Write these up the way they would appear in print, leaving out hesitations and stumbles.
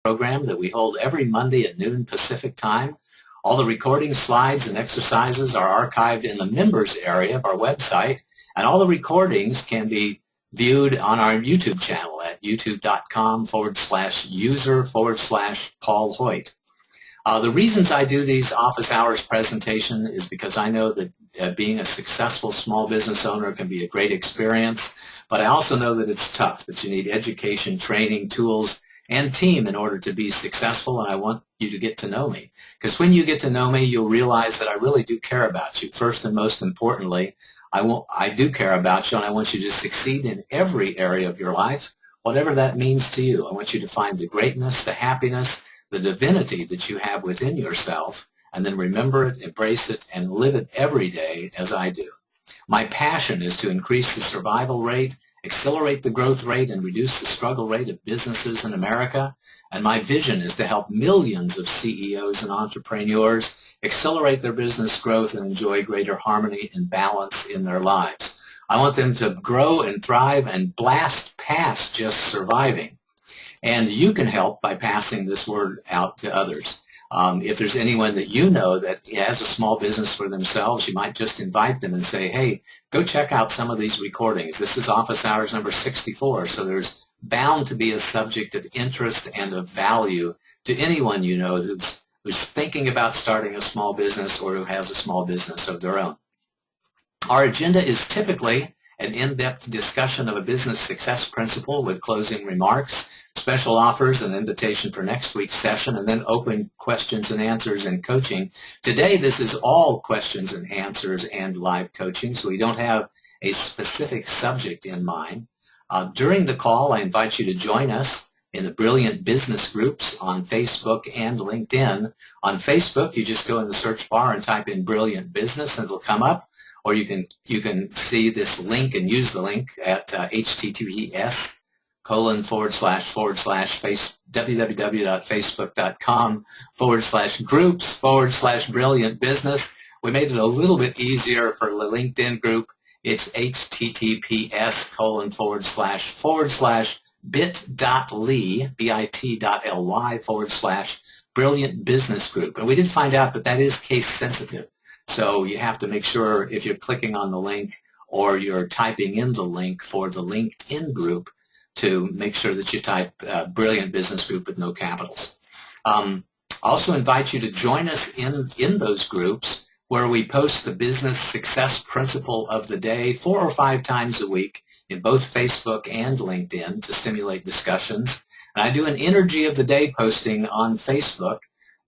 program that we hold every Monday at noon Pacific time. All the recordings, slides, and exercises are archived in the members area of our website, and all the recordings can be viewed on our YouTube channel at youtube.com/user/Paul Hoyt. The reasons I do these office hours presentation is because I know that being a successful small business owner can be a great experience, but I also know that it's tough, that you need education, training, tools, and team in order to be successful, and I want you to get to know me. Because when you get to know me, you'll realize that I really do care about you. First and most importantly, I do care about you, and I want you to succeed in every area of your life, whatever that means to you. I want you to find the greatness, the happiness, the divinity that you have within yourself, and then remember it, embrace it, and live it every day as I do. My passion is to increase the survival rate, accelerate the growth rate, and reduce the struggle rate of businesses in America. And my vision is to help millions of CEOs and entrepreneurs accelerate their business growth and enjoy greater harmony and balance in their lives. I want them to grow and thrive and blast past just surviving. And you can help by passing this word out to others. If there's anyone that you know that has a small business for themselves, you might just invite them and say, hey, go check out some of these recordings. This is office hours number 64, so there's bound to be a subject of interest and of value to anyone you know who's thinking about starting a small business or who has a small business of their own. Our agenda is typically an in-depth discussion of a business success principle with closing remarks, special offers, an invitation for next week's session, and then open questions and answers and coaching. Today, this is all questions and answers and live coaching, so we don't have a specific subject in mind. During the call, I invite you to join us in the Brilliant Business Groups on Facebook and LinkedIn. On Facebook, you just go in the search bar and type in Brilliant Business, and it'll come up, or you can see this link and use the link at https://www.facebook.com/groups/Brilliant Business. We made it a little bit easier for the LinkedIn group. It's https://bit.ly/Brilliant Business Group. And we did find out that that is case sensitive. So you have to make sure if you're clicking on the link or you're typing in the link for the LinkedIn group to make sure that you type Brilliant Business Group with no capitals. Also invite you to join us in those groups where we post the business success principle of the day 4 or 5 times a week in both Facebook and LinkedIn to stimulate discussions. And I do an energy of the day posting on Facebook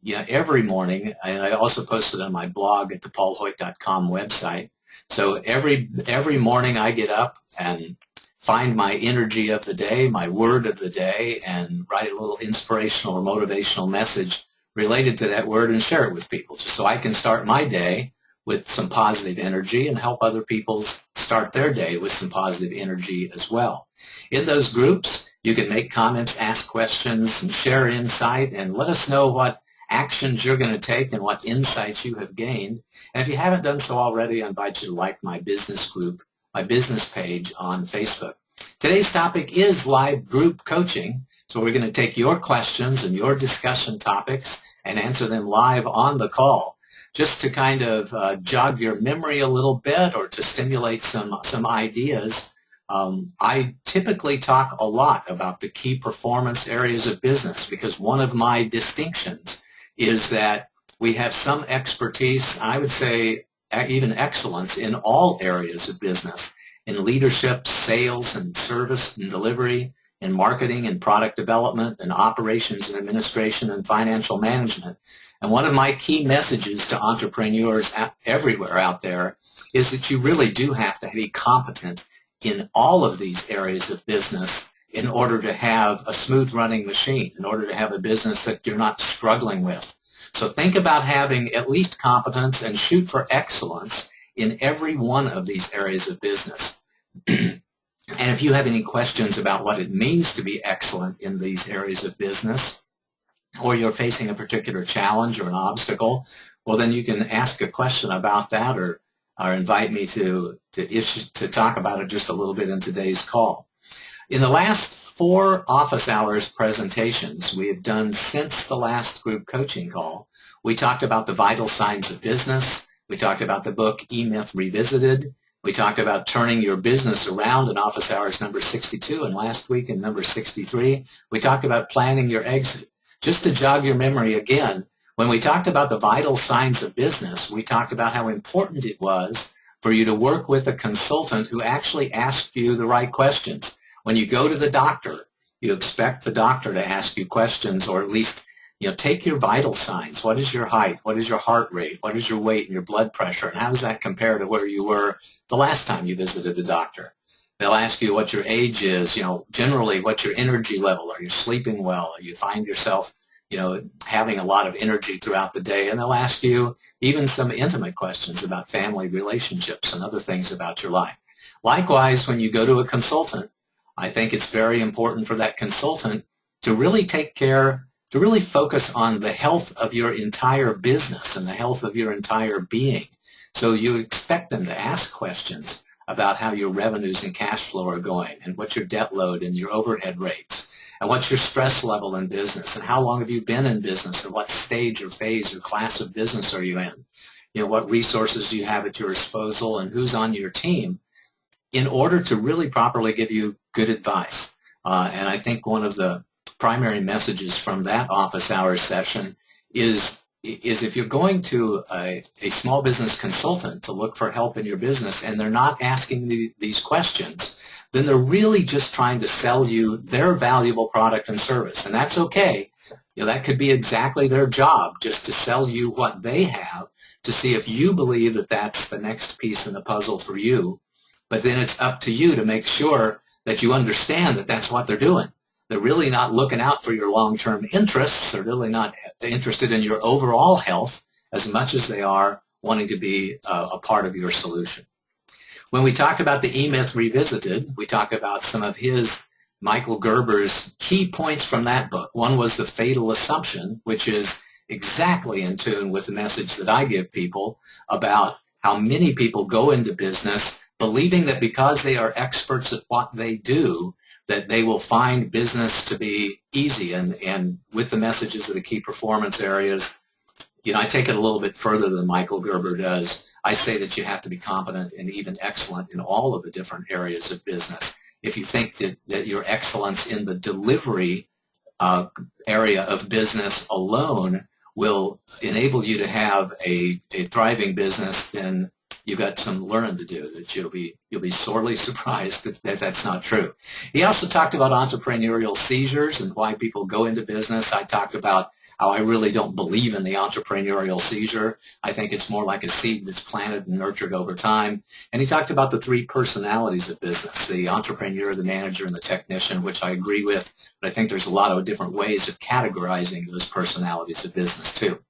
every morning, and I also post it on my blog at the paulhoyt.com website. So every morning I get up and find my energy of the day, my word of the day, and write a little inspirational or motivational message related to that word and share it with people, just so I can start my day with some positive energy and help other people start their day with some positive energy as well. In those groups, you can make comments, ask questions, and share insight, and let us know what actions you're going to take and what insights you have gained. And if you haven't done so already, I invite you to like my business group, my business page on Facebook. Today's topic is live group coaching. So we're going to take your questions and your discussion topics and answer them live on the call, just to kind of jog your memory a little bit or to stimulate some ideas. I typically talk a lot about the key performance areas of business because one of my distinctions is that we have some expertise, I would say even excellence, in all areas of business, in leadership, sales, and service and delivery, in marketing and product development, and operations and administration and financial management. And one of my key messages to entrepreneurs everywhere out there is that you really do have to be competent in all of these areas of business in order to have a smooth running machine, in order to have a business that you're not struggling with. So think about having at least competence and shoot for excellence in every one of these areas of business. And if you have any questions about what it means to be excellent in these areas of business, or you're facing a particular challenge or an obstacle, well, then you can ask a question about that or invite me to talk about it just a little bit in today's call. In the last 4 office hours presentations we have done since the last group coaching call. We talked about the vital signs of business. We talked about the book E-Myth Revisited. We talked about turning your business around in office hours number 62, and last week in number 63, we talked about planning your exit. Just to jog your memory again, when we talked about the vital signs of business, we talked about how important it was for you to work with a consultant who actually asked you the right questions. When you go to the doctor, you expect the doctor to ask you questions, or at least, take your vital signs. What is your height? What is your heart rate? What is your weight and your blood pressure? And how does that compare to where you were the last time you visited the doctor? They'll ask you what your age is, generally what's your energy level. Are you sleeping well? Or you find yourself, having a lot of energy throughout the day? And they'll ask you even some intimate questions about family relationships and other things about your life. Likewise, when you go to a consultant, I think it's very important for that consultant to really take care, to really focus on the health of your entire business and the health of your entire being. So you expect them to ask questions about how your revenues and cash flow are going, and what's your debt load and your overhead rates, and what's your stress level in business, and how long have you been in business, and what stage or phase or class of business are you in? What resources do you have at your disposal, and who's on your team, in order to really properly give you good advice. And I think one of the primary messages from that office hours session is if you're going to a small business consultant to look for help in your business and they're not asking these questions, then they're really just trying to sell you their valuable product and service. And that's okay. That could be exactly their job, just to sell you what they have, to see if you believe that that's the next piece in the puzzle for you. But then it's up to you to make sure that you understand that that's what they're doing. They're really not looking out for your long-term interests. They're really not interested in your overall health as much as they are wanting to be a part of your solution. When we talked about the E-Myth Revisited, we talked about some of Michael Gerber's key points from that book. One was the fatal assumption, which is exactly in tune with the message that I give people about how many people go into business believing that because they are experts at what they do, that they will find business to be easy. And with the messages of the key performance areas, I take it a little bit further than Michael Gerber does. I say that you have to be competent and even excellent in all of the different areas of business. If you think that your excellence in the delivery area of business alone will enable you to have a thriving business, then you've got some learning to do, that you'll be sorely surprised that that's not true. He also talked about entrepreneurial seizures and why people go into business. I talked about how I really don't believe in the entrepreneurial seizure. I think it's more like a seed that's planted and nurtured over time. And he talked about the 3 personalities of business, the entrepreneur, the manager, and the technician, which I agree with, but I think there's a lot of different ways of categorizing those personalities of business too.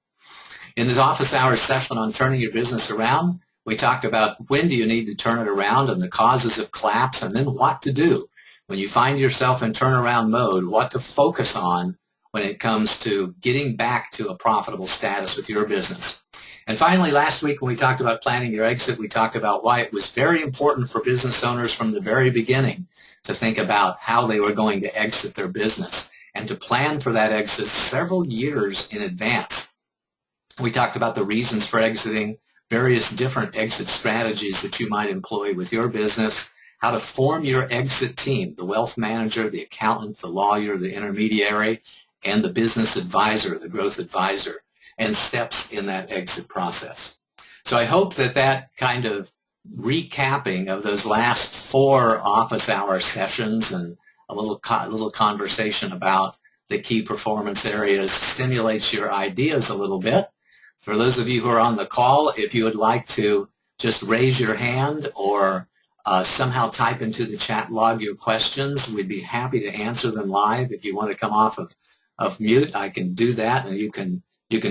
In this office hours session on turning your business around, we talked about when do you need to turn it around and the causes of collapse, and then what to do when you find yourself in turnaround mode, what to focus on when it comes to getting back to a profitable status with your business. And finally, last week when we talked about planning your exit, we talked about why it was very important for business owners from the very beginning to think about how they were going to exit their business and to plan for that exit several years in advance. We talked about the reasons for exiting, various different exit strategies that you might employ with your business, how to form your exit team, the wealth manager, the accountant, the lawyer, the intermediary, and the business advisor, the growth advisor, and steps in that exit process. So I hope that kind of recapping of those last 4 office hour sessions and a little conversation about the key performance areas stimulates your ideas a little bit. For those of you who are on the call, if you would like to just raise your hand or somehow type into the chat log your questions, we'd be happy to answer them live. If you want to come off of mute, I can do that, and you can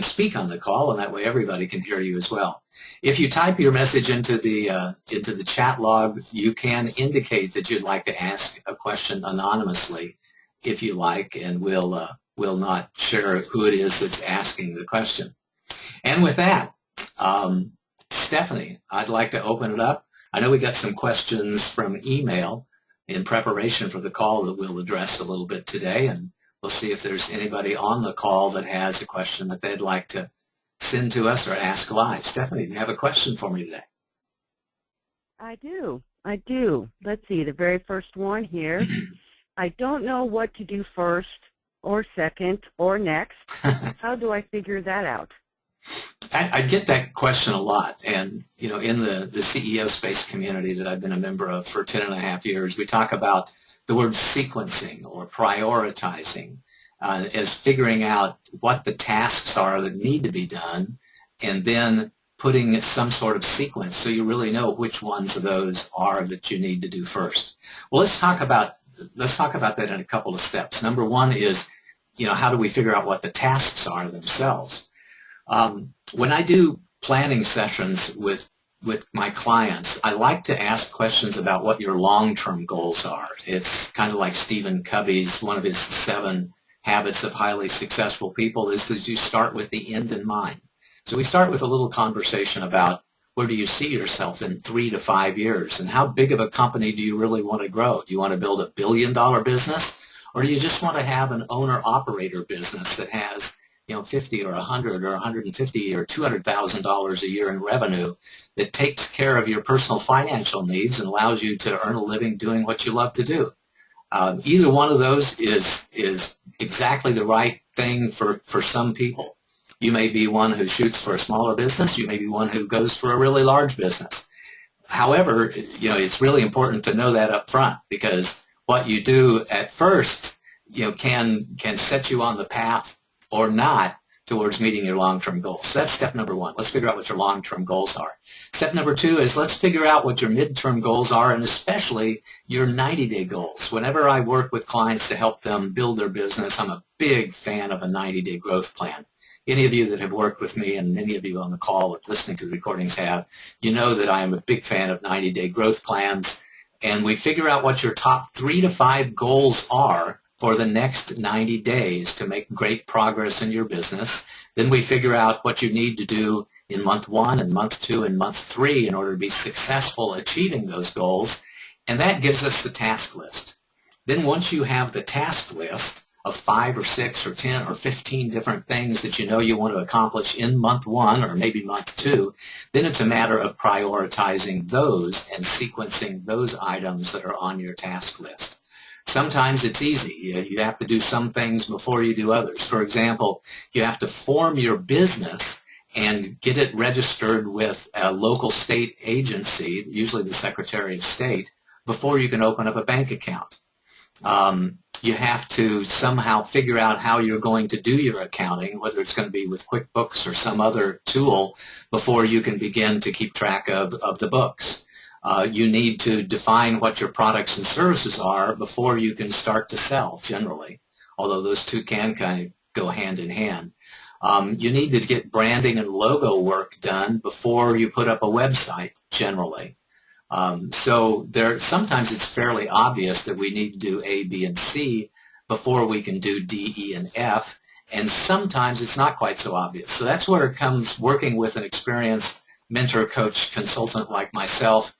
speak on the call, and that way everybody can hear you as well. If you type your message into the chat log, you can indicate that you'd like to ask a question anonymously, if you like, and we'll not share who it is that's asking the question. And with that, Stephanie, I'd like to open it up. I know we got some questions from email. in preparation for the call that we'll address a little bit today, and we'll see if there's anybody on the call that has a question that they'd like to send to us or ask live. Stephanie, do you have a question for me today? I do. Let's see, the very first one here. I don't know what to do first or second or next. How do I figure that out? I get that question a lot, and in the CEO space community that I've been a member of for 10.5 years, we talk about the word sequencing or prioritizing as figuring out what the tasks are that need to be done, and then putting some sort of sequence so you really know which ones of those are that you need to do first. Well, let's talk about that in a couple of steps. Number one is, how do we figure out what the tasks are themselves? When I do planning sessions with my clients, I like to ask questions about what your long-term goals are. It's kind of like Stephen Covey's, one of his 7 habits of highly successful people is that you start with the end in mind. So we start with a little conversation about where do you see yourself in 3 to 5 years, and how big of a company do you really want to grow? Do you want to build $1 billion business, or do you just want to have an owner-operator business that has 50 or 100 or 150 or $200,000 a year in revenue that takes care of your personal financial needs and allows you to earn a living doing what you love to do? Either one of those is exactly the right thing for some people. You may be one who shoots for a smaller business. You may be one who goes for a really large business. However, it's really important to know that up front, because what you do at first, can set you on the path or not towards meeting your long-term goals. So that's step number one. Let's figure out what your long-term goals are. Step number 2 is let's figure out what your midterm goals are, and especially your 90-day goals. Whenever I work with clients to help them build their business, I'm a big fan of a 90-day growth plan. Any of you that have worked with me, and many of you on the call and listening to the recordings have, you know that I am a big fan of 90-day growth plans, and we figure out what your top 3 to 5 goals are for the next 90 days to make great progress in your business. Then we figure out what you need to do in month 1 and month 2 and month 3 in order to be successful achieving those goals, and that gives us the task list. Then once you have the task list of 5 or 6 or 10 or 15 different things that you want to accomplish in month 1 or maybe month 2, then it's a matter of prioritizing those and sequencing those items that are on your task list. Sometimes it's easy. You have to do some things before you do others. For example, you have to form your business and get it registered with a local state agency, usually the Secretary of State, before you can open up a bank account. You have to somehow figure out how you're going to do your accounting, whether it's going to be with QuickBooks or some other tool, before you can begin to keep track of the books. You need to define what your products and services are before you can start to sell, generally, although those two can kind of go hand in hand. You need to get branding and logo work done before you put up a website, generally. So sometimes it's fairly obvious that we need to do A, B, and C before we can do D, E, and F, and sometimes it's not quite so obvious. So that's where it comes working with an experienced mentor, coach, consultant like myself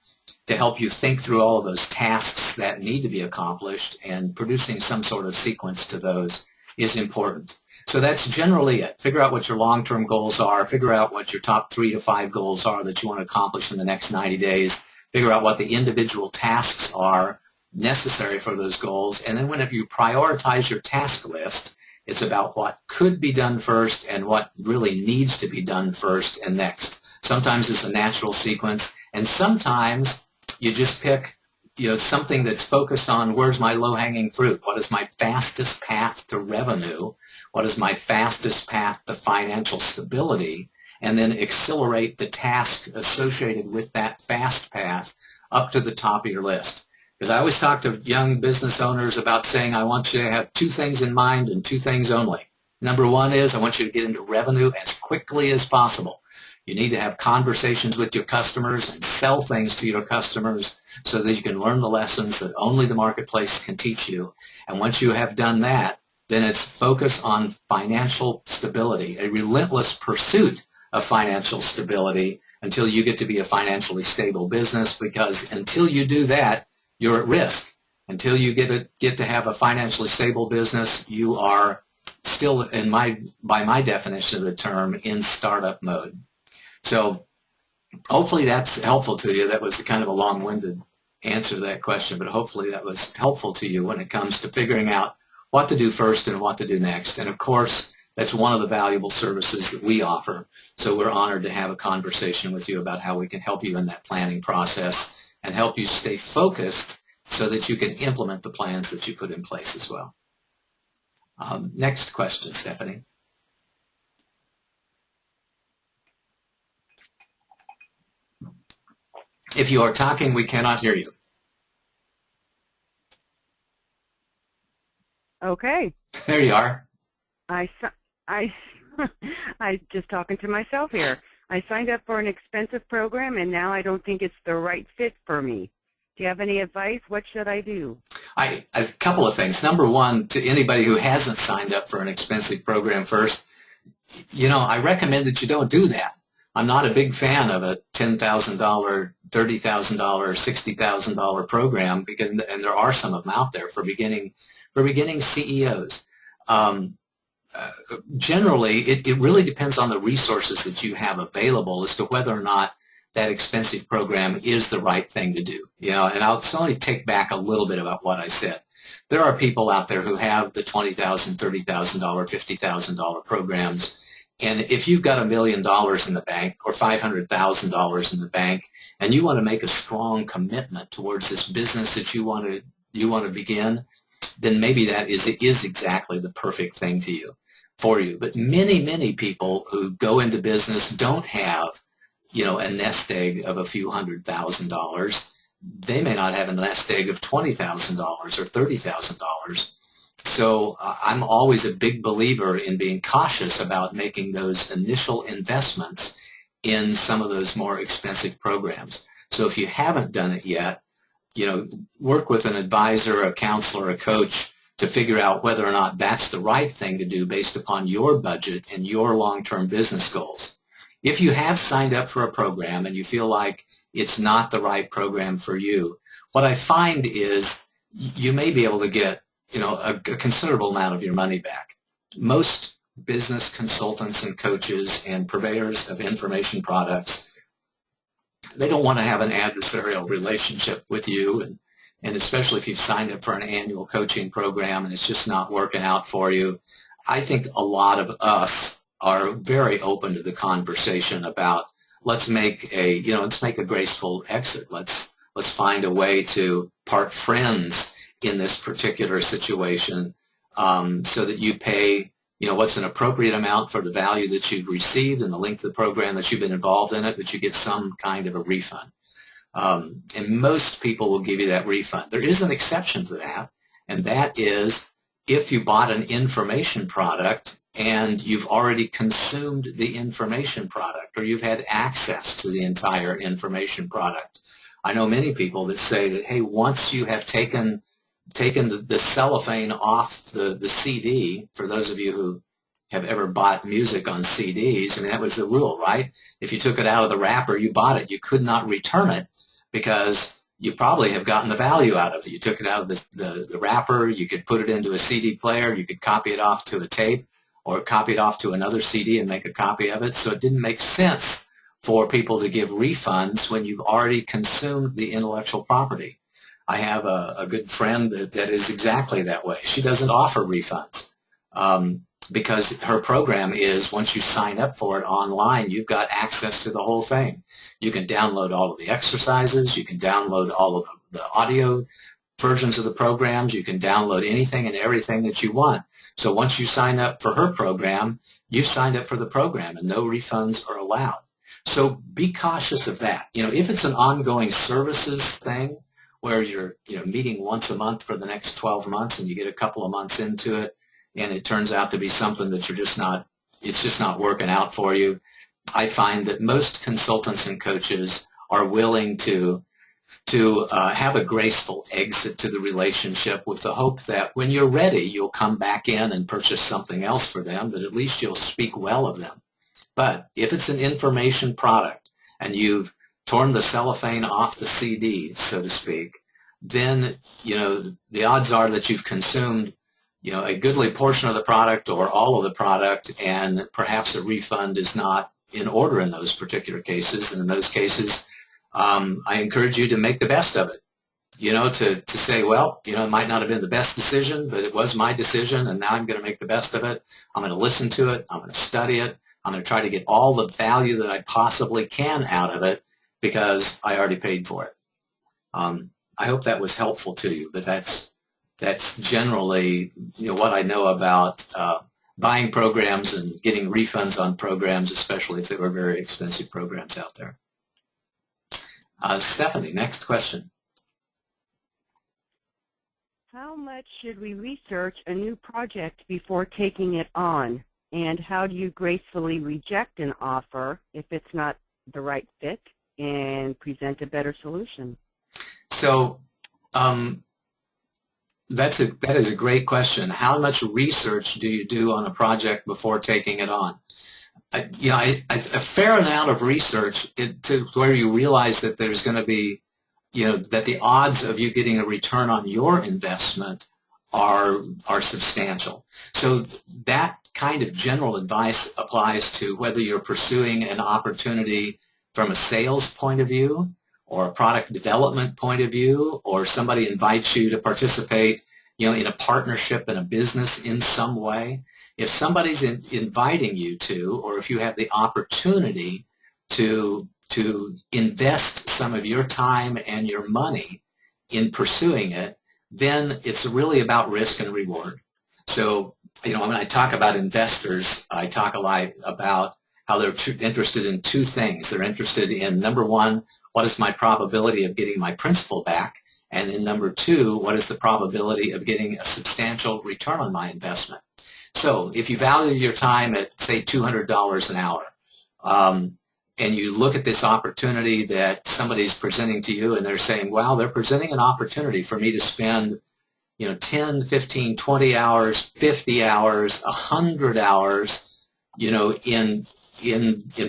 to help you think through all of those tasks that need to be accomplished, and producing some sort of sequence to those is important. So that's generally it. Figure out what your long-term goals are. Figure out what your top 3 to 5 goals are that you want to accomplish in the next 90 days. Figure out what the individual tasks are necessary for those goals. And then whenever you prioritize your task list, it's about what could be done first and what really needs to be done first and next. Sometimes it's a natural sequence, and sometimes you just pick something that's focused on where's my low-hanging fruit, what is my fastest path to revenue, what is my fastest path to financial stability, and then accelerate the task associated with that fast path up to the top of your list. Because I always talk to young business owners about saying, I want you to have 2 things in mind and 2 things only. Number 1 is I want you to get into revenue as quickly as possible. You need to have conversations with your customers and sell things to your customers so that you can learn the lessons that only the marketplace can teach you. And once you have done that, then it's focus on financial stability, a relentless pursuit of financial stability until you get to be a financially stable business, because until you do that, you're at risk. Until you get to have a financially stable business, you are still, by my definition of the term, in startup mode. So hopefully that's helpful to you. That was kind of a long-winded answer to that question, but hopefully that was helpful to you when it comes to figuring out what to do first and what to do next. And of course, that's one of the valuable services that we offer. So we're honored to have a conversation with you about how we can help you in that planning process and help you stay focused so that you can implement the plans that you put in place as well. Next question, Stephanie. If you are talking, we cannot hear you. Okay. There you are. I just talking to myself here. I signed up for an expensive program, and now I don't think it's the right fit for me. Do you have any advice? What should I do? A couple of things. Number one, to anybody who hasn't signed up for an expensive program first, I recommend that you don't do that. I'm not a big fan of a $10,000, $30,000, $60,000 program, and there are some of them out there for beginning CEOs. Generally, it really depends on the resources that you have available as to whether or not that expensive program is the right thing to do. And I'll only take back a little bit about what I said. There are people out there who have the $20,000, $30,000, $50,000 programs, and if you've got $1 million in the bank or $500,000 in the bank, and you want to make a strong commitment towards this business that you want to begin, then maybe it is exactly the perfect thing for you. But many people who go into business don't have a nest egg of a few $100,000. They may not have a nest egg of $20,000 or $30,000. So I'm always a big believer in being cautious about making those initial investments in some of those more expensive programs. So if you haven't done it yet, work with an advisor, a counselor, a coach to figure out whether or not that's the right thing to do based upon your budget and your long-term business goals. If you have signed up for a program and you feel like it's not the right program for you, what I find is you may be able to get a considerable amount of your money back. Most business consultants and coaches and purveyors of information products, they don't want to have an adversarial relationship with you, and especially if you've signed up for an annual coaching program and it's just not working out for you. I think a lot of us are very open to the conversation about let's make a graceful exit. Let's find a way to part friends in this particular situation, so that you pay what's an appropriate amount for the value that you've received and the length of the program that you've been involved in it, but you get some kind of a refund. And most people will give you that refund. There is an exception to that, and that is if you bought an information product and you've already consumed the information product, or you've had access to the entire information product. I know many people that say that, hey, once you have taken the cellophane off the CD, for those of you who have ever bought music on CDs, I mean, that was the rule, right? If you took it out of the wrapper, you bought it. You could not return it because you probably have gotten the value out of it. You took it out of the wrapper, you could put it into a CD player, you could copy it off to a tape, or copy it off to another CD and make a copy of it. So it didn't make sense for people to give refunds when you've already consumed the intellectual property. I have a good friend that is exactly that way. She doesn't offer refunds because her program is, once you sign up for it online, you've got access to the whole thing. You can download all of the exercises. You can download all of the audio versions of the programs. You can download anything and everything that you want. So once you sign up for her program, you've signed up for the program, and no refunds are allowed. So be cautious of that. If it's an ongoing services thing, where you're meeting once a month for the next 12 months and you get a couple of months into it and it turns out to be something that it's just not working out for you, I find that most consultants and coaches are willing to have a graceful exit to the relationship with the hope that when you're ready, you'll come back in and purchase something else for them, but at least you'll speak well of them. But if it's an information product and you've torn the cellophane off the CD, so to speak, then, the odds are that you've consumed, a goodly portion of the product or all of the product, and perhaps a refund is not in order in those particular cases. And in those cases, I encourage you to make the best of it. To say, well, it might not have been the best decision, but it was my decision, and now I'm going to make the best of it. I'm going to listen to it. I'm going to study it. I'm going to try to get all the value that I possibly can out of it because I already paid for it. I hope that was helpful to you, but that's generally what I know about buying programs and getting refunds on programs, especially if they were very expensive programs out there. Stephanie, next question. How much should we research a new project before taking it on? And how do you gracefully reject an offer if it's not the right fit and present a better solution? So that is a great question. How much research do you do on a project before taking it on? A fair amount of research to where you realize that there's going to be, that the odds of you getting a return on your investment are substantial. So that kind of general advice applies to whether you're pursuing an opportunity from a sales point of view or a product development point of view, or somebody invites you to participate, in a partnership in a business in some way. If somebody's inviting you to, or if you have the opportunity to invest some of your time and your money in pursuing it, then it's really about risk and reward. So, when I talk about investors, I talk a lot about how they're interested in two things. They're interested in, number one, what is my probability of getting my principal back? And then number two, what is the probability of getting a substantial return on my investment? So if you value your time at, say, $200 an hour, and you look at this opportunity that somebody's presenting to you and they're saying, wow, they're presenting an opportunity for me to spend 10, 15, 20 hours, 50 hours, 100 hours, in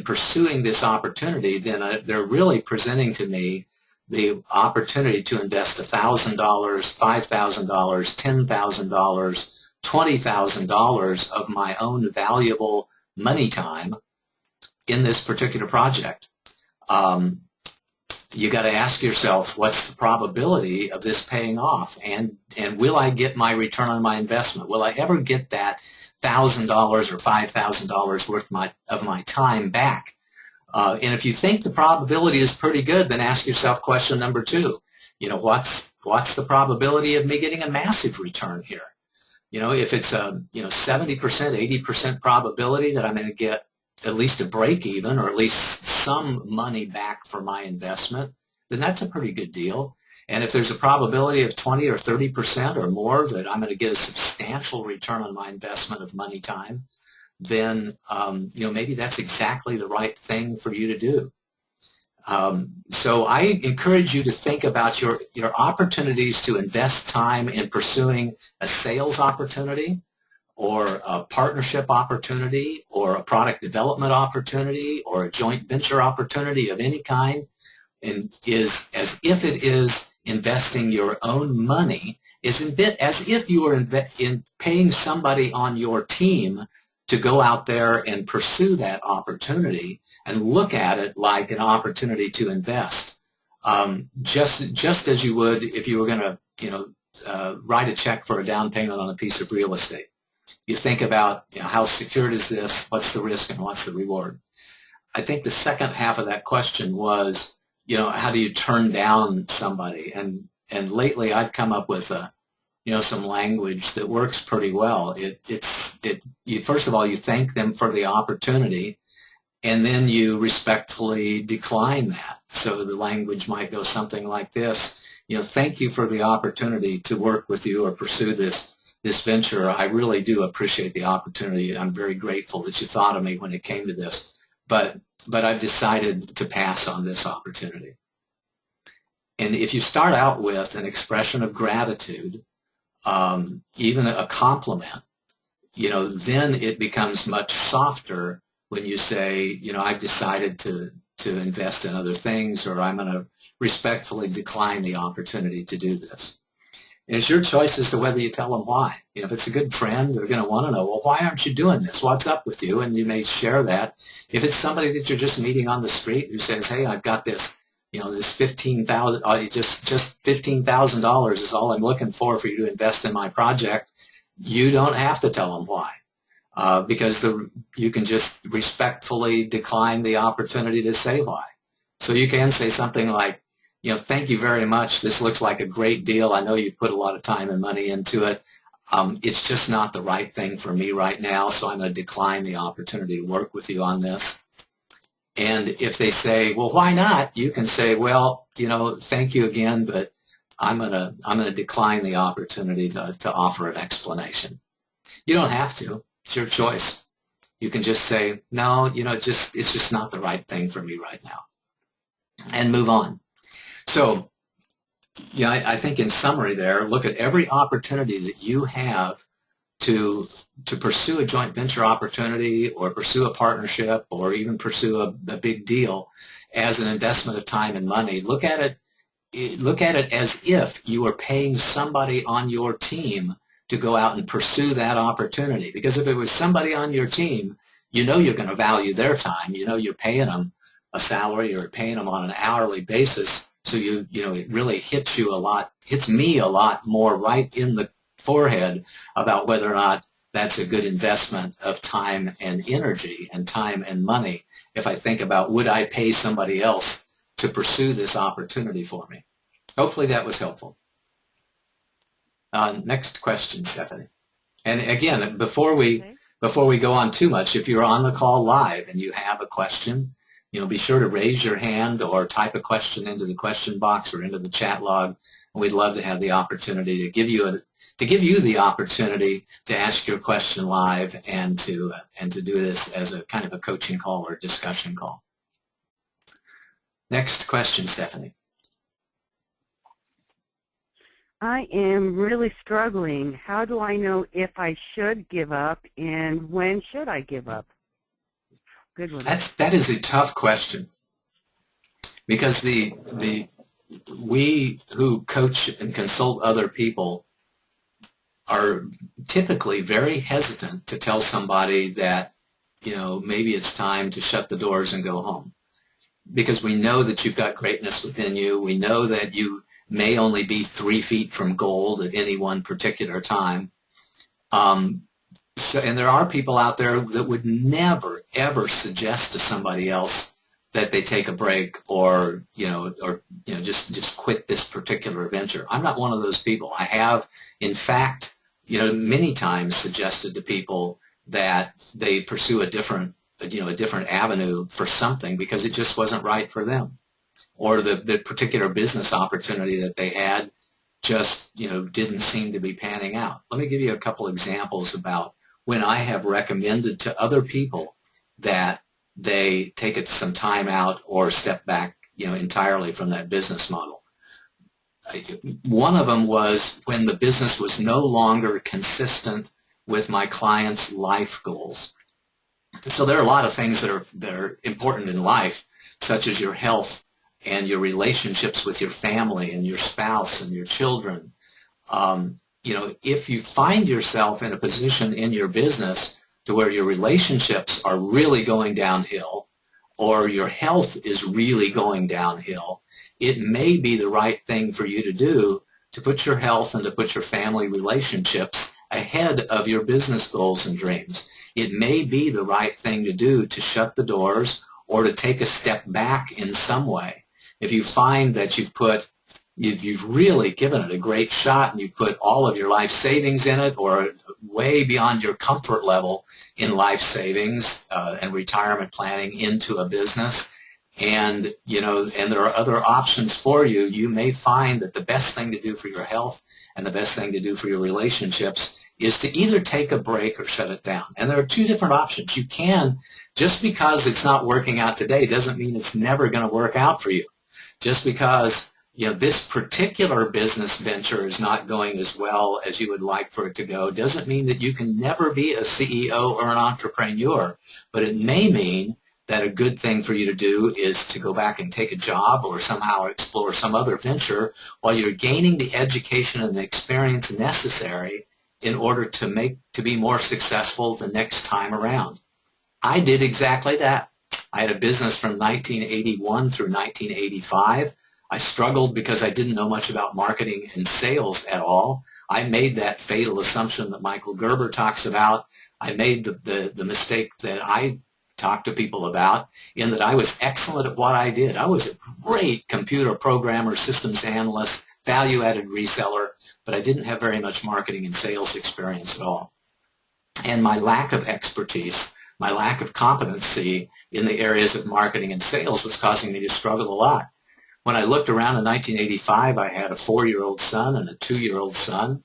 pursuing this opportunity, then they're really presenting to me the opportunity to invest $1,000, $5,000, $10,000, $20,000 of my own valuable money time in this particular project. You got to ask yourself, what's the probability of this paying off, and will I get my return on my investment? Will I ever get that $1,000 or $5,000 worth of my time back? And if you think the probability is pretty good, then ask yourself question number two. What's the probability of me getting a massive return here? If it's a 70%, 80% probability that I'm going to get at least a break even, or at least some money back for my investment, then that's a pretty good deal. And if there's a probability of 20 or 30% or more that I'm going to get a substantial return on my investment of money time, then maybe that's exactly the right thing for you to do. So I encourage you to think about your opportunities to invest time in pursuing a sales opportunity, or a partnership opportunity, or a product development opportunity, or a joint venture opportunity of any kind, and is as if it is investing your own money, as if you were in paying somebody on your team to go out there and pursue that opportunity, and look at it like an opportunity to invest, just as you would if you were going to write a check for a down payment on a piece of real estate. You think about how secured is this, what's the risk, and what's the reward. I think the second half of that question was, how do you turn down somebody? And lately I've come up with some language that works pretty well. First of all, you thank them for the opportunity, and then you respectfully decline that. So the language might go something like this: thank you for the opportunity to work with you or pursue this venture. I really do appreciate the opportunity. I'm very grateful that you thought of me when it came to this, but I've decided to pass on this opportunity. And if you start out with an expression of gratitude, even a compliment, then it becomes much softer when you say, I've decided to invest in other things, or I'm going to respectfully decline the opportunity to do this. And it's your choice as to whether you tell them why. You know, if it's a good friend, they're going to want to know, well, why aren't you doing this? What's up with you? And you may share that. If it's somebody that you're just meeting on the street who says, hey, I've got this, you know, this $15,000, just $15,000 is all I'm looking for you to invest in my project, you don't have to tell them why. Because you can just respectfully decline the opportunity to say why. So you can say something like, you know, thank you very much. This looks like a great deal. I know you put a lot of time and money into it. It's just not the right thing for me right now, so I'm going to decline the opportunity to work with you on this. And if they say, well, why not? You can say, well, you know, thank you again, but I'm going to decline the opportunity to offer an explanation. You don't have to. It's your choice. You can just say, no, you know, it's just not the right thing for me right now, and move on. So, you know, I think in summary there, look at every opportunity that you have to pursue a joint venture opportunity or pursue a partnership or even pursue a big deal as an investment of time and money. Look at it as if you were paying somebody on your team to go out and pursue that opportunity. Because if it was somebody on your team, you know you're going to value their time. You know you're paying them a salary or paying them on an hourly basis. So you know it really hits me a lot more right in the forehead about whether or not that's a good investment of time and energy and time and money. If I think about, would I pay somebody else to pursue this opportunity for me? Hopefully that was helpful. Next question, Stephanie. And again, before we go on too much, if you're on the call live and you have a question, you know, be sure to raise your hand or type a question into the question box or into the chat log. And we'd love to have the opportunity to give you the opportunity to ask your question live and to do this as a kind of a coaching call or discussion call. Next question, Stephanie. I am really struggling. How do I know if I should give up, and when should I give up? Good one. That is a tough question, because we who coach and consult other people are typically very hesitant to tell somebody that, you know, maybe it's time to shut the doors and go home, because we know that you've got greatness within you. We know that you may only be 3 feet from gold at any one particular time. And there are people out there that would never, ever suggest to somebody else that they take a break or just quit this particular venture. I'm not one of those people. I have, in fact, you know, many times suggested to people that they pursue a different avenue for something because it just wasn't right for them, or the particular business opportunity that they had just, you know, didn't seem to be panning out. Let me give you a couple examples about when I have recommended to other people that they take some time out or step back, you know, entirely from that business model. One of them was when the business was no longer consistent with my clients' life goals. So there are a lot of things that are important in life, such as your health and your relationships with your family and your spouse and your children. You know, if you find yourself in a position in your business to where your relationships are really going downhill, or your health is really going downhill, it may be the right thing for you to do to put your health and to put your family relationships ahead of your business goals and dreams. It may be the right thing to do to shut the doors or to take a step back in some way. If you find that you've really given it a great shot and you've put all of your life savings in it, or way beyond your comfort level in life savings and retirement planning into a business, and there are other options for you, you may find that the best thing to do for your health and the best thing to do for your relationships is to either take a break or shut it down. And there are two different options. You can, just because it's not working out today doesn't mean it's never going to work out for you. Just because, you know, this particular business venture is not going as well as you would like for it to go doesn't mean that you can never be a CEO or an entrepreneur, but it may mean that a good thing for you to do is to go back and take a job or somehow explore some other venture while you're gaining the education and the experience necessary in order to be more successful the next time around. I did exactly that. I had a business from 1981 through 1985. I struggled because I didn't know much about marketing and sales at all. I made that fatal assumption that Michael Gerber talks about. I made the mistake that I talk to people about, in that I was excellent at what I did. I was a great computer programmer, systems analyst, value-added reseller, but I didn't have very much marketing and sales experience at all. And my lack of expertise, my lack of competency in the areas of marketing and sales was causing me to struggle a lot. When I looked around in 1985, I had a 4-year-old son and a 2-year-old son,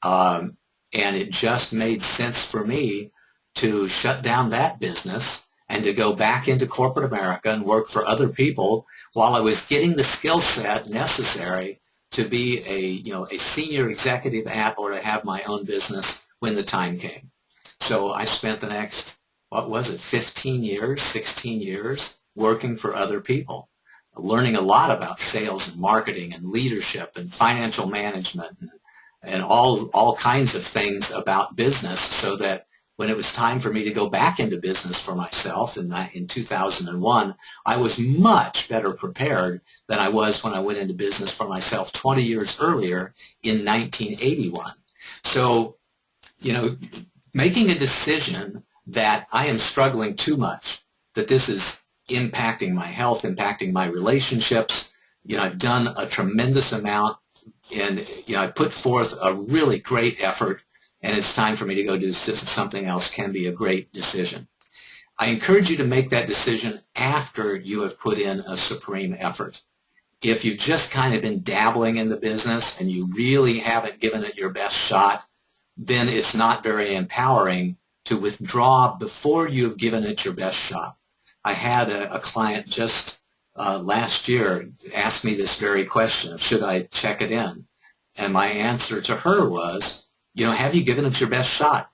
and it just made sense for me to shut down that business and to go back into corporate America and work for other people while I was getting the skill set necessary to be a senior executive at or to have my own business when the time came. So I spent the next, 15 years, 16 years working for other people, learning a lot about sales and marketing and leadership and financial management and all kinds of things about business, so that when it was time for me to go back into business for myself in 2001, I was much better prepared than I was when I went into business for myself 20 years earlier in 1981. So, making a decision that I am struggling too much, that this is impacting my health, impacting my relationships. I've done a tremendous amount, and I put forth a really great effort, and it's time for me to go do something else, can be a great decision. I encourage you to make that decision after you have put in a supreme effort. If you've just kind of been dabbling in the business and you really haven't given it your best shot, then it's not very empowering to withdraw before you have given it your best shot. I had a client just last year ask me this very question of, should I check it in? And my answer to her was, have you given it your best shot?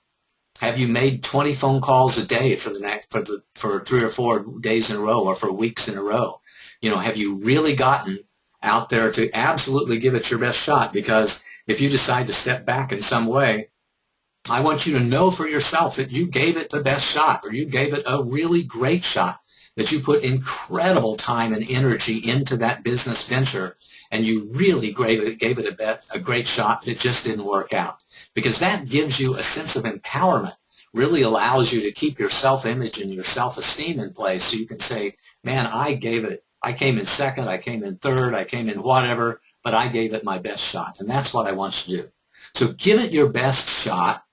Have you made 20 phone calls a day for 3 or 4 days in a row or for weeks in a row? Have you really gotten out there to absolutely give it your best shot? Because if you decide to step back in some way, I want you to know for yourself that you gave it the best shot, or you gave it a really great shot, that you put incredible time and energy into that business venture, and you really gave it a great shot, but it just didn't work out. Because that gives you a sense of empowerment, really allows you to keep your self-image and your self-esteem in place, so you can say, man, I came in second, I came in third, I came in whatever, but I gave it my best shot. And that's what I want you to do. So give it your best shot,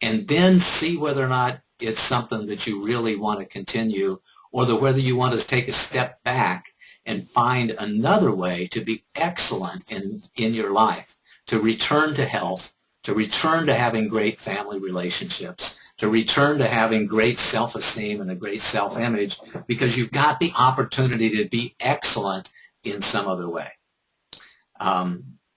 and then see whether or not it's something that you really want to continue, or whether you want to take a step back and find another way to be excellent in your life, to return to health, to return to having great family relationships, to return to having great self-esteem and a great self-image, because you've got the opportunity to be excellent in some other way.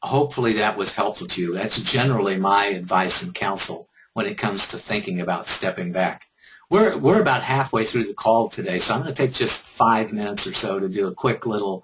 Hopefully that was helpful to you. That's generally my advice and counsel when it comes to thinking about stepping back. We're about halfway through the call today, so I'm going to take just 5 minutes or so to do a quick little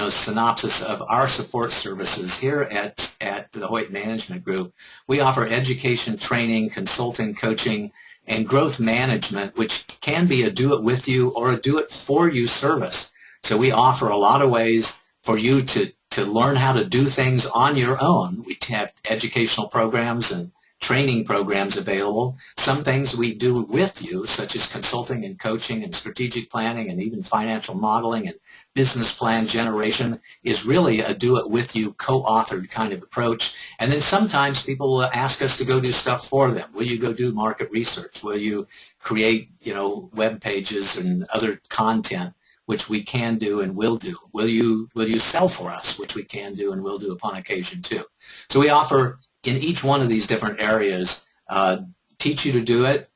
synopsis of our support services here at the Hoyt Management Group. We offer education, training, consulting, coaching, and growth management, which can be a do-it-with-you or a do-it-for-you service. So we offer a lot of ways for you to learn how to do things on your own. We have educational programs and training programs available. Some things we do with you, such as consulting and coaching and strategic planning and even financial modeling and business plan generation, is really a do-it-with-you, co-authored kind of approach. And then sometimes people will ask us to go do stuff for them. Will you go do market research? Will you create, web pages and other content, which we can do and will do? Will you sell for us, which we can do and will do upon occasion too? So we offer in each one of these different areas, teach you to do it,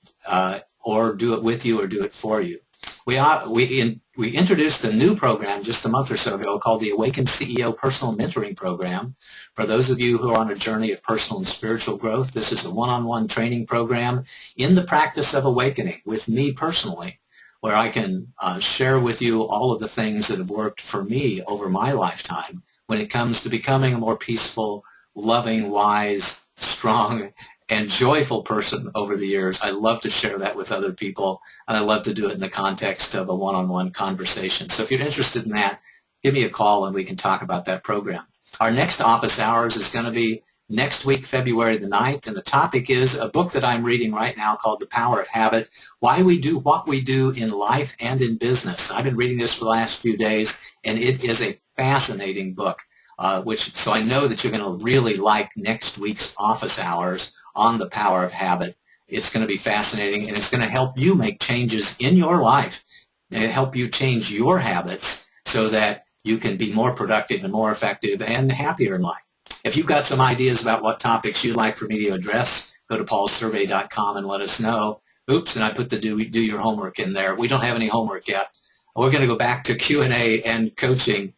or do it with you, or do it for you. We introduced a new program just a month or so ago called the Awakened CEO Personal Mentoring Program. For those of you who are on a journey of personal and spiritual growth, this is a one-on-one training program in the practice of awakening with me personally, where I can share with you all of the things that have worked for me over my lifetime when it comes to becoming a more peaceful, loving, wise, strong, and joyful person over the years. I love to share that with other people, and I love to do it in the context of a one-on-one conversation. So if you're interested in that, give me a call and we can talk about that program. Our next office hours is going to be next week, February the 9th, and the topic is a book that I'm reading right now called The Power of Habit, Why We Do What We Do in Life and in Business. I've been reading this for the last few days, and it is a fascinating book, so I know that you're going to really like next week's office hours on The Power of Habit. It's going to be fascinating, and it's going to help you make changes in your life, and help you change your habits so that you can be more productive and more effective and happier in life. If you've got some ideas about what topics you'd like for me to address, go to paulsurvey.com and let us know. Oops, and I put the do your homework in there. We don't have any homework yet. We're going to go back to Q&A and coaching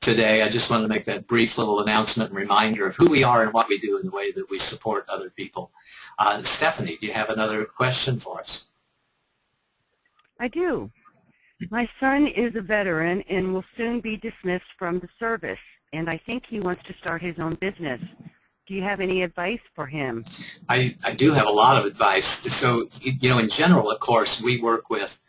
today. I just wanted to make that brief little announcement and reminder of who we are and what we do in the way that we support other people. Stephanie, do you have another question for us? I do. My son is a veteran and will soon be dismissed from the service, and I think he wants to start his own business. Do you have any advice for him? I do have a lot of advice. So, in general, of course, we work with,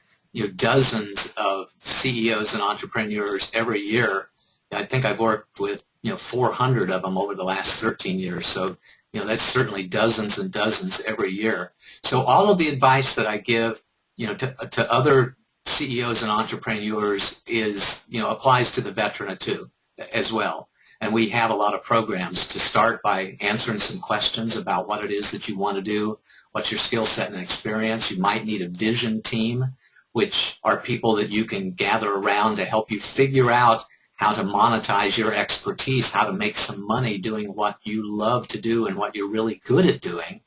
dozens of CEOs and entrepreneurs every year. I think I've worked with, 400 of them over the last 13 years. So, that's certainly dozens and dozens every year. So all of the advice that I give, to other CEOs and entrepreneurs is, applies to the veteran too, as well. And we have a lot of programs to start by answering some questions about what it is that you want to do, what's your skill set and experience. You might need a vision team, which are people that you can gather around to help you figure out how to monetize your expertise, how to make some money doing what you love to do and what you're really good at doing,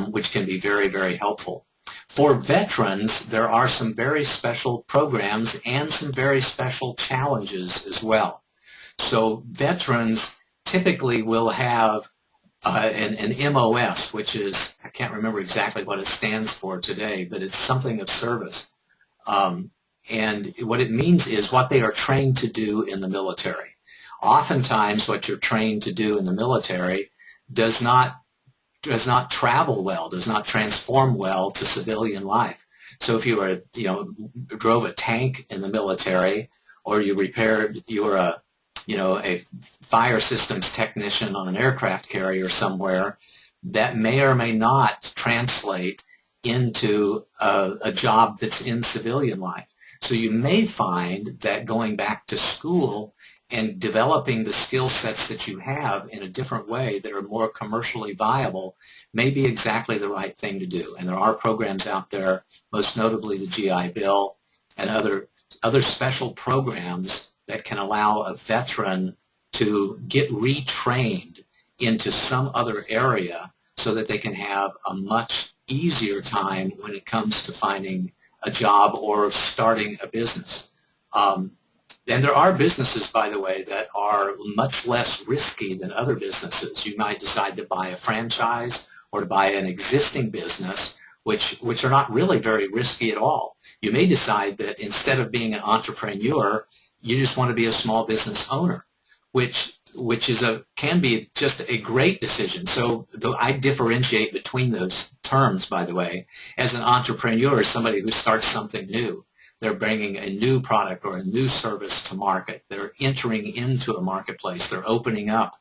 which can be very, very helpful. For veterans, there are some very special programs and some very special challenges as well. So veterans typically will have an MOS, which is, I can't remember exactly what it stands for today, but it's something of service. And what it means is what they are trained to do in the military. Oftentimes what you're trained to do in the military does not travel well, does not transform well to civilian life. So if you were, drove a tank in the military, or you were a fire systems technician on an aircraft carrier somewhere, that may or may not translate into a job that's in civilian life. So you may find that going back to school and developing the skill sets that you have in a different way that are more commercially viable may be exactly the right thing to do. And there are programs out there, most notably the GI Bill and other special programs that can allow a veteran to get retrained into some other area so that they can have a much easier time when it comes to finding a job or starting a business. And there are businesses, by the way, that are much less risky than other businesses. You might decide to buy a franchise or to buy an existing business, which are not really very risky at all. You may decide that instead of being an entrepreneur, you just want to be a small business owner, which can be just a great decision. So I differentiate between those terms, by the way. As an entrepreneur, somebody who starts something new. They're bringing a new product or a new service to market. They're entering into a marketplace. They're opening up,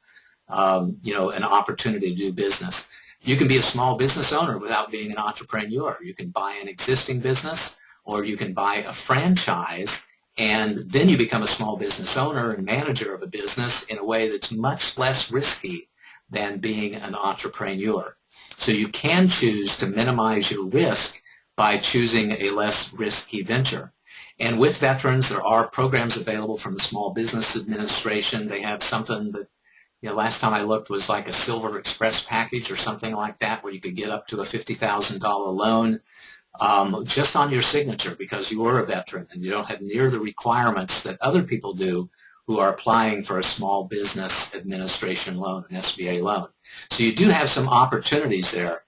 an opportunity to do business. You can be a small business owner without being an entrepreneur. You can buy an existing business, or you can buy a franchise, and then you become a small business owner and manager of a business in a way that's much less risky than being an entrepreneur. So you can choose to minimize your risk by choosing a less risky venture. And with veterans, there are programs available from the Small Business Administration. They have something that, last time I looked was like a Silver Express package or something like that, where you could get up to a $50,000 loan just on your signature because you were a veteran and you don't have near the requirements that other people do who are applying for a Small Business Administration loan, an SBA loan. So you do have some opportunities there.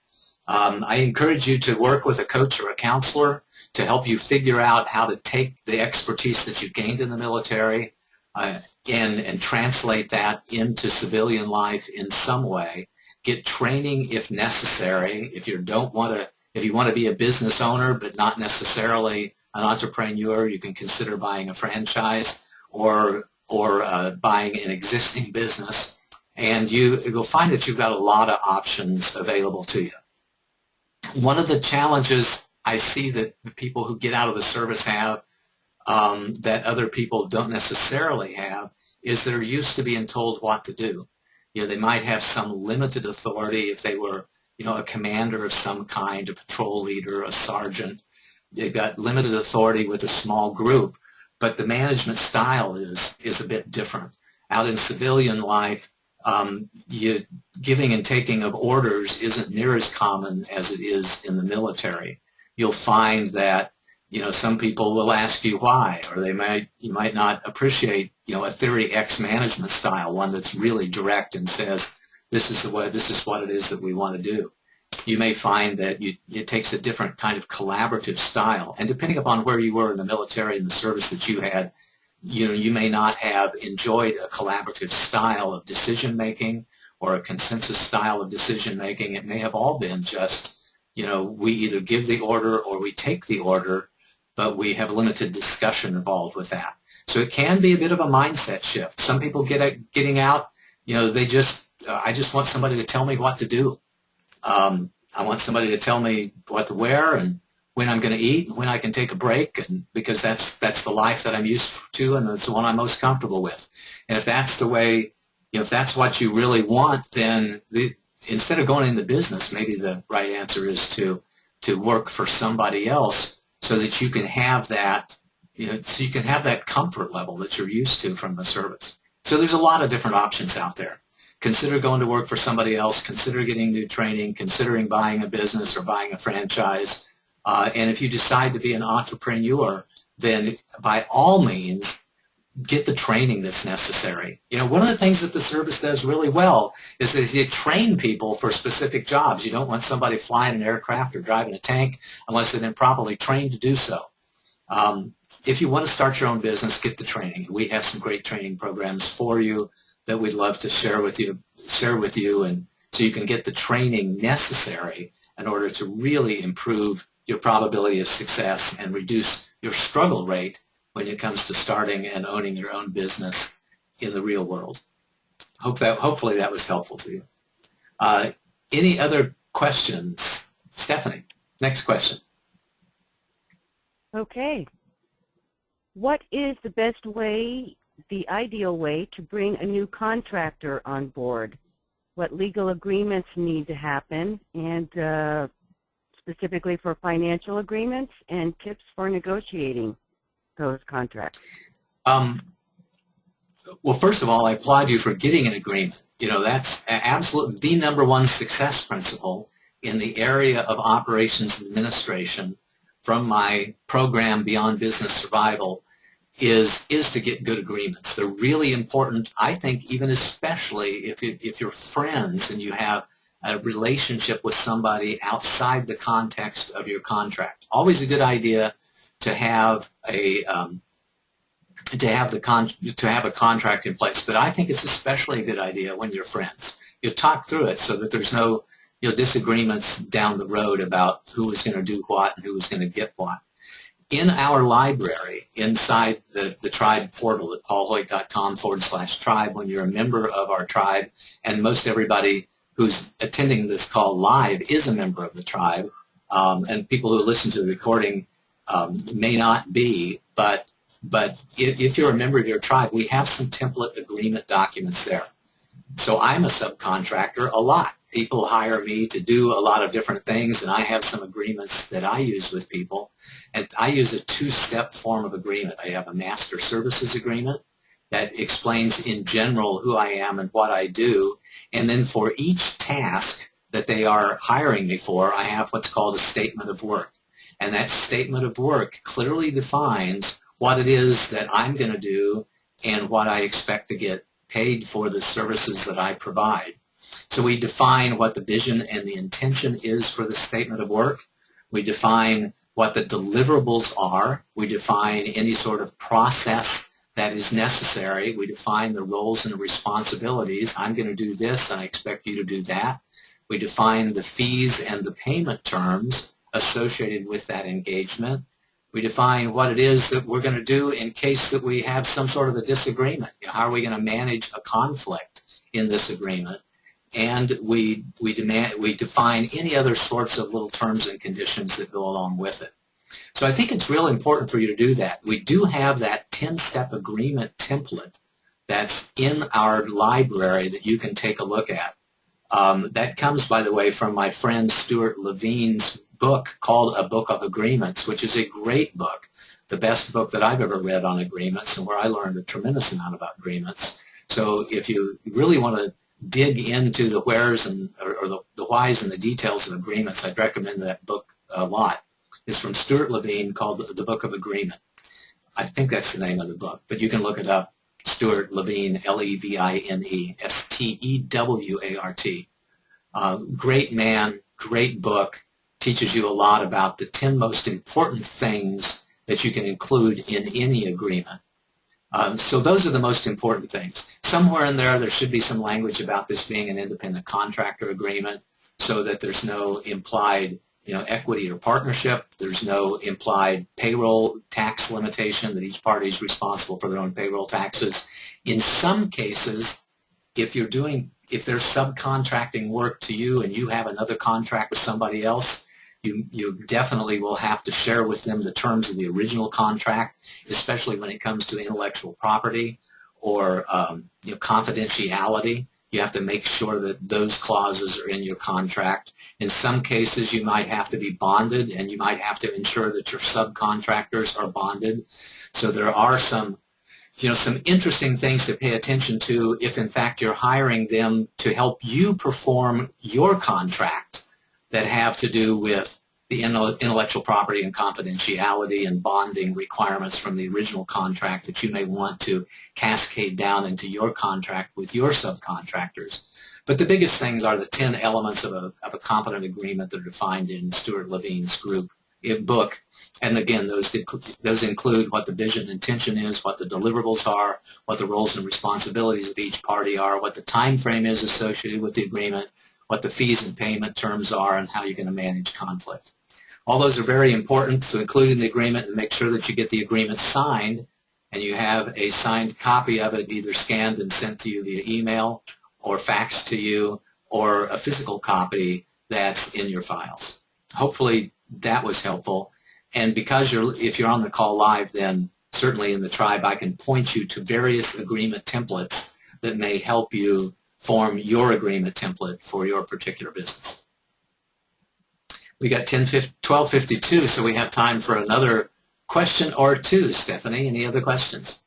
I encourage you to work with a coach or a counselor. to help you figure out how to take the expertise that you gained in the military and translate that into civilian life in some way. Get training if necessary. If you want to be a business owner but not necessarily an entrepreneur, you can consider buying a franchise or buying an existing business, and you'll find that you've got a lot of options available to you. One of the challenges I see that the people who get out of the service have that other people don't necessarily have is they're used to being told what to do. They might have some limited authority if they were, a commander of some kind, a patrol leader, a sergeant. They've got limited authority with a small group, but the management style is a bit different. Out in civilian life, giving and taking of orders isn't near as common as it is in the military. You'll find that some people will ask you why, or you might not appreciate a Theory X management style, one that's really direct and says this is what it is that we want to do. You may find that it takes a different kind of collaborative style, and depending upon where you were in the military and the service that you had, you may not have enjoyed a collaborative style of decision making or a consensus style of decision making. It may have all been just we either give the order or we take the order, but we have limited discussion involved with that. So it can be a bit of a mindset shift. Some people getting out, I just want somebody to tell me what to do. I want somebody to tell me what to wear and when I'm going to eat and when I can take a break, and because that's the life that I'm used to and that's the one I'm most comfortable with. And if that's the way, if that's what you really want, then instead of going into business, maybe the right answer is to work for somebody else so that you can have that, so you can have that comfort level that you're used to from the service. So there's a lot of different options out there. Consider going to work for somebody else, consider getting new training, considering buying a business or buying a franchise. And if you decide to be an entrepreneur, then by all means, get the training that's necessary. One of the things that the service does really well is that you train people for specific jobs. You don't want somebody flying an aircraft or driving a tank unless they've been properly trained to do so. If you want to start your own business, get the training. We have some great training programs for you that we'd love to share with you, and so you can get the training necessary in order to really improve your probability of success and reduce your struggle rate when it comes to starting and owning your own business in the real world. Hopefully that was helpful to you. Any other questions? Stephanie, next question. Okay. What is the best way, the ideal way, to bring a new contractor on board? What legal agreements need to happen, and specifically for financial agreements, and tips for negotiating those contracts? Well, first of all, I applaud you for getting an agreement. That's absolutely the number one success principle in the area of operations administration from my program Beyond Business Survival is to get good agreements. They're really important, I think, even especially if you're friends and you have a relationship with somebody outside the context of your contract. Always a good idea to have a contract in place, but I think it's especially a good idea when you're friends. You talk through it so that there's no disagreements down the road about who is going to do what and who is going to get what. In our library, inside the tribe portal at paulhoyt.com/tribe, when you're a member of our tribe, and most everybody who's attending this call live is a member of the tribe, and people who listen to the recording may not be, but if you're a member of your tribe, we have some template agreement documents there. So I'm a subcontractor a lot. People hire me to do a lot of different things, and I have some agreements that I use with people. And I use a two-step form of agreement. I have a master services agreement that explains in general who I am and what I do. And then for each task that they are hiring me for, I have what's called a statement of work. And that statement of work clearly defines what it is that I'm going to do and what I expect to get paid for the services that I provide. So we define what the vision and the intention is for the statement of work. We define what the deliverables are. We define any sort of process that is necessary. We define the roles and responsibilities. I'm going to do this, and I expect you to do that. We define the fees and the payment terms associated with that engagement. We define what it is that we're going to do in case that we have some sort of a disagreement. You know, how are we going to manage a conflict in this agreement? And we define any other sorts of little terms and conditions that go along with it. So I think it's real important for you to do that. We do have that 10-step agreement template that's in our library that you can take a look at. That comes, by the way, from my friend Stuart Levine's book called A Book of Agreements, which is a great book, the best book that I've ever read on agreements, and where I learned a tremendous amount about agreements. So if you really want to dig into the wheres and or the whys and the details of agreements, I'd recommend that book a lot. It's from Stuart Levine, called The Book of Agreement. I think that's the name of the book, but you can look it up. Stuart Levine, Levine, Stewart. Great man, great book, teaches you a lot about the 10 most important things that you can include in any agreement. So those are the most important things. Somewhere in there should be some language about this being an independent contractor agreement, so that there's no implied equity or partnership. There's no implied payroll tax limitation, that each party is responsible for their own payroll taxes. In some cases, if they're subcontracting work to you and you have another contract with somebody else, you definitely will have to share with them the terms of the original contract, especially when it comes to intellectual property or confidentiality. You have to make sure that those clauses are in your contract. In some cases, you might have to be bonded, and you might have to ensure that your subcontractors are bonded. So there are some interesting things to pay attention to if, in fact, you're hiring them to help you perform your contract that have to do with the intellectual property and confidentiality and bonding requirements from the original contract that you may want to cascade down into your contract with your subcontractors. But the biggest things are the 10 elements of a competent agreement that are defined in Stuart Levine's book. And again, those include what the vision and intention is, what the deliverables are, what the roles and responsibilities of each party are, what the time frame is associated with the agreement, what the fees and payment terms are, and how you're going to manage conflict. All those are very important to include in the agreement, and make sure that you get the agreement signed and you have a signed copy of it either scanned and sent to you via email or faxed to you, or a physical copy that's in your files. Hopefully that was helpful. And because if you're on the call live, then certainly in the tribe I can point you to various agreement templates that may help you form your agreement template for your particular business. We got 12:52, so we have time for another question or two. Stephanie, any other questions?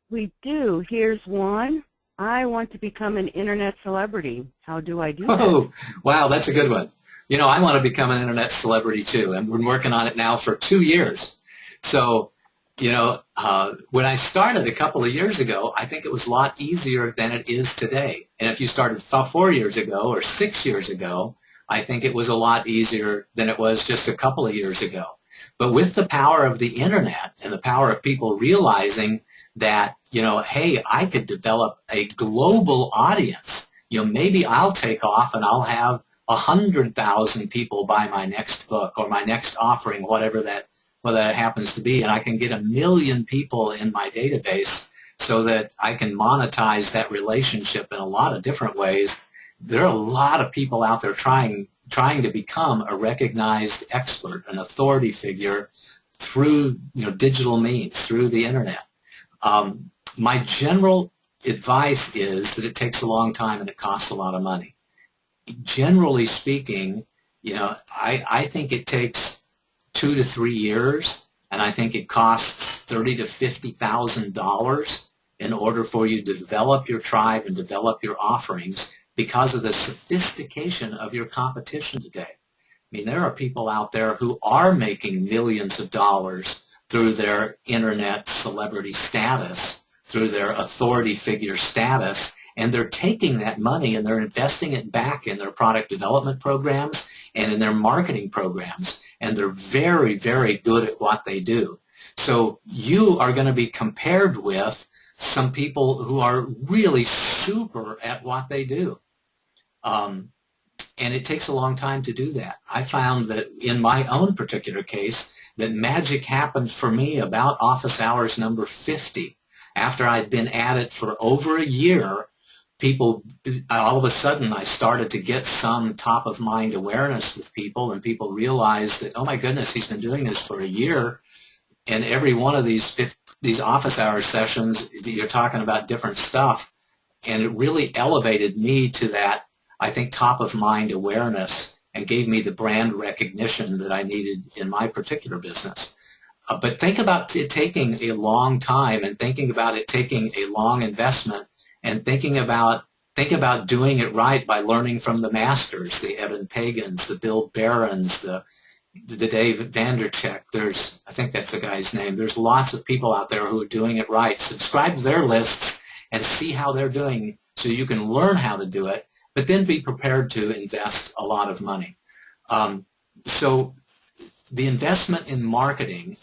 We do. Here's one. I want to become an internet celebrity. How do I do that? Oh, wow, that's a good one. I want to become an internet celebrity too, and we're working on it now for 2 years. So, when I started a couple of years ago, I think it was a lot easier than it is today. And if you started 4 years ago or 6 years ago, I think it was a lot easier than it was just a couple of years ago. But with the power of the internet and the power of people realizing that, hey, I could develop a global audience. Maybe I'll take off and I'll have 100,000 people buy my next book or my next offering, whatever that happens to be, and I can get 1 million people in my database so that I can monetize that relationship in a lot of different ways. There are a lot of people out there trying to become a recognized expert, an authority figure through digital means, through the internet. My general advice is that it takes a long time and it costs a lot of money. Generally speaking, I think it takes 2 to 3 years, and I think it costs $30,000 to $50,000 in order for you to develop your tribe and develop your offerings, because of the sophistication of your competition today. I mean, there are people out there who are making millions of dollars through their internet celebrity status, through their authority figure status, and they're taking that money and they're investing it back in their product development programs and in their marketing programs, and they're very, very good at what they do. So you are going to be compared with some people who are really super at what they do. And it takes a long time to do that. I found that in my own particular case, that magic happened for me about office hours number 50. After I'd been at it for over a year, people, all of a sudden I started to get some top of mind awareness with people, and people realized that, oh my goodness, he's been doing this for a year, and every one of these office hour sessions, you're talking about different stuff, and it really elevated me to that, I think, top of mind awareness, and gave me the brand recognition that I needed in my particular business. But think about it taking a long time, and thinking about it taking a long investment, and think about doing it right by learning from the masters, the Evan Pagans, the Bill Barons, the Dave Vandercheck. I think that's the guy's name. There's lots of people out there who are doing it right. Subscribe to their lists and see how they're doing so you can learn how to do it, but then be prepared to invest a lot of money. So the investment in marketing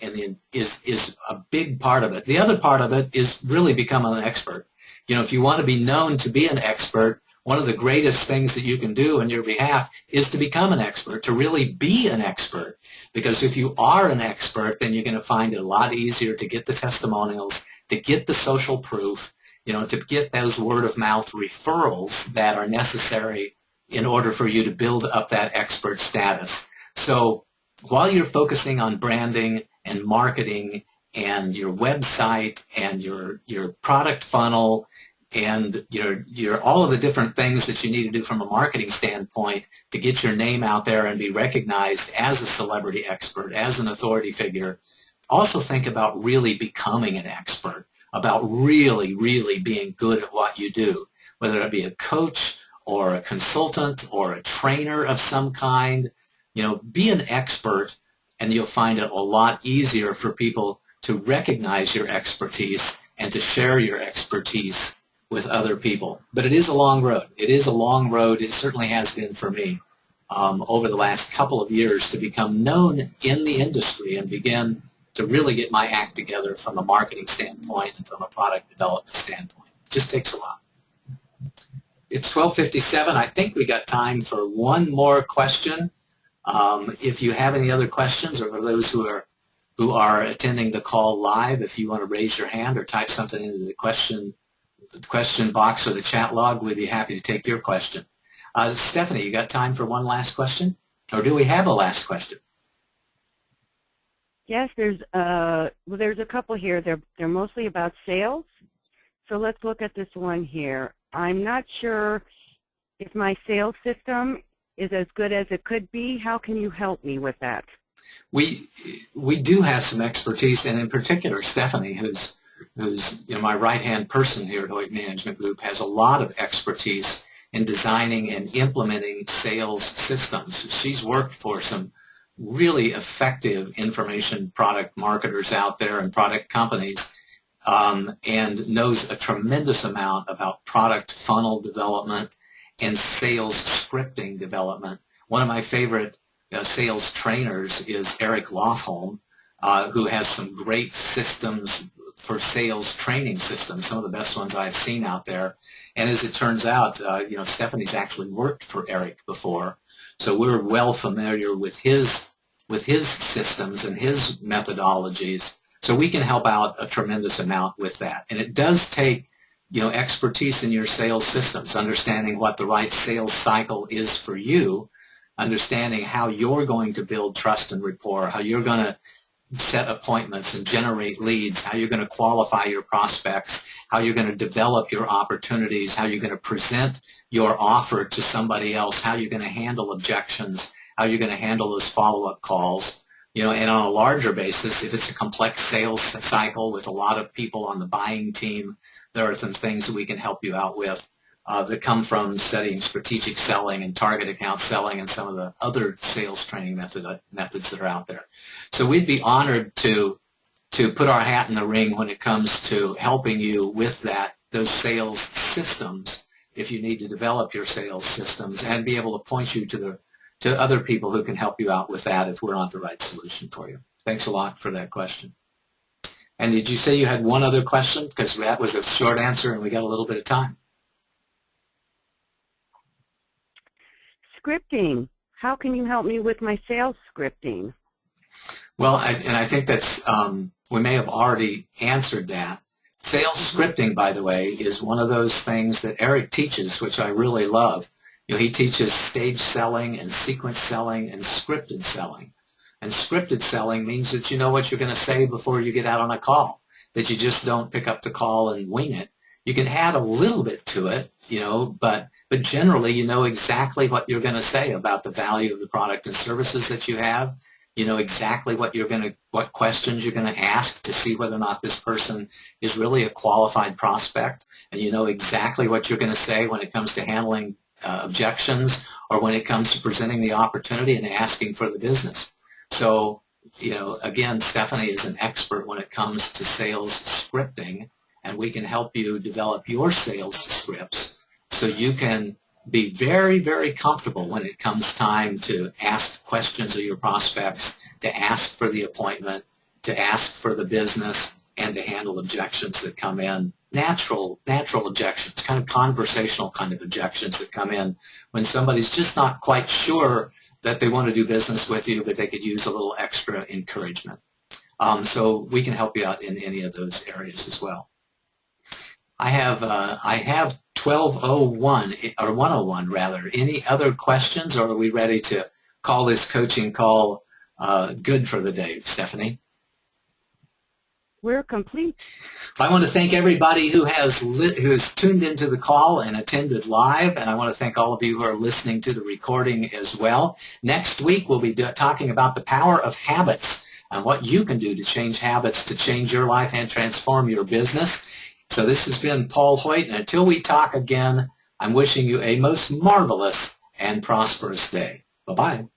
is a big part of it. The other part of it is really becoming an expert. You know, if you want to be known to be an expert, one of the greatest things that you can do on your behalf is to become an expert, to really be an expert. Because if you are an expert, then you're going to find it a lot easier to get the testimonials, to get the social proof, you know, to get those word-of-mouth referrals that are necessary in order for you to build up that expert status. So while you're focusing on branding and marketing and your website and your product funnel and your all of the different things that you need to do from a marketing standpoint to get your name out there and be recognized as a celebrity expert, as an authority figure, also think about really becoming an expert, about really, really being good at what you do, whether it be a coach or a consultant or a trainer of some kind. You know, be an expert, and you'll find it a lot easier for people to recognize your expertise and to share your expertise with other people. But it is a long road. It is a long road. It certainly has been for me over the last couple of years to become known in the industry and begin to really get my act together from a marketing standpoint and from a product development standpoint. It just takes a while. It's 12:57. I think we got time for one more question. If you have any other questions, or for those who are attending the call live, if you want to raise your hand or type something into the question box or the chat log, we'd be happy to take your question. Stephanie, you got time for one last question? Or do we have a last question? Yes, there's a couple here. They're mostly about sales. So let's look at this one here. I'm not sure if my sales system is as good as it could be. How can you help me with that? We do have some expertise, and in particular, Stephanie, who's my right-hand person here at Hoyt Management Group, has a lot of expertise in designing and implementing sales systems. She's worked for some really effective information product marketers out there and product companies, and knows a tremendous amount about product funnel development and sales scripting development. One of my favorite sales trainers is Eric Lofholm, who has some great systems for sales training systems, some of the best ones I've seen out there. And as it turns out, Stephanie's actually worked for Eric before, so we're well familiar with his systems and his methodologies. So we can help out a tremendous amount with that. And it does take expertise in your sales systems, understanding what the right sales cycle is for you, understanding how you're going to build trust and rapport, how you're going to set appointments and generate leads, how you're going to qualify your prospects, how you're going to develop your opportunities, how you're going to present your offer to somebody else, how you're going to handle objections, how you're going to handle those follow-up calls. And on a larger basis, if it's a complex sales cycle with a lot of people on the buying team, there are some things that we can help you out with that come from studying strategic selling and target account selling and some of the other sales training methods that are out there. So we'd be honored to put our hat in the ring when it comes to helping you with that those sales systems if you need to develop your sales systems, and be able to point you to other people who can help you out with that if we're not the right solution for you. Thanks a lot for that question. And did you say you had one other question? Because that was a short answer and we got a little bit of time. Scripting. How can you help me with my sales scripting? Well, I think that's, we may have already answered that. Sales scripting, by the way, is one of those things that Eric teaches, which I really love. You know, he teaches stage selling and sequence selling and scripted selling. And scripted selling means that you know what you're going to say before you get out on a call, that you just don't pick up the call and wing it. You can add a little bit to it, you know, but generally you know exactly what you're going to say about the value of the product and services that you have. You know exactly what what questions you're going to ask to see whether or not this person is really a qualified prospect, and you know exactly what you're going to say when it comes to handling objections, or when it comes to presenting the opportunity and asking for the business. So, you know, again, Stephanie is an expert when it comes to sales scripting, and we can help you develop your sales scripts so you can be very, very comfortable when it comes time to ask questions of your prospects, to ask for the appointment, to ask for the business, and to handle objections that come in. Natural objections, kind of conversational kind of objections that come in when somebody's just not quite sure that they want to do business with you, but they could use a little extra encouragement. So we can help you out in any of those areas as well. I have 1201 or 101 rather. Any other questions, or are we ready to call this coaching call good for the day, Stephanie? We're complete. I want to thank everybody who has tuned into the call and attended live, and I want to thank all of you who are listening to the recording as well. Next week we'll be talking about the power of habits and what you can do to change habits to change your life and transform your business. So this has been Paul Hoyt, and until we talk again, I'm wishing you a most marvelous and prosperous day. Bye-bye.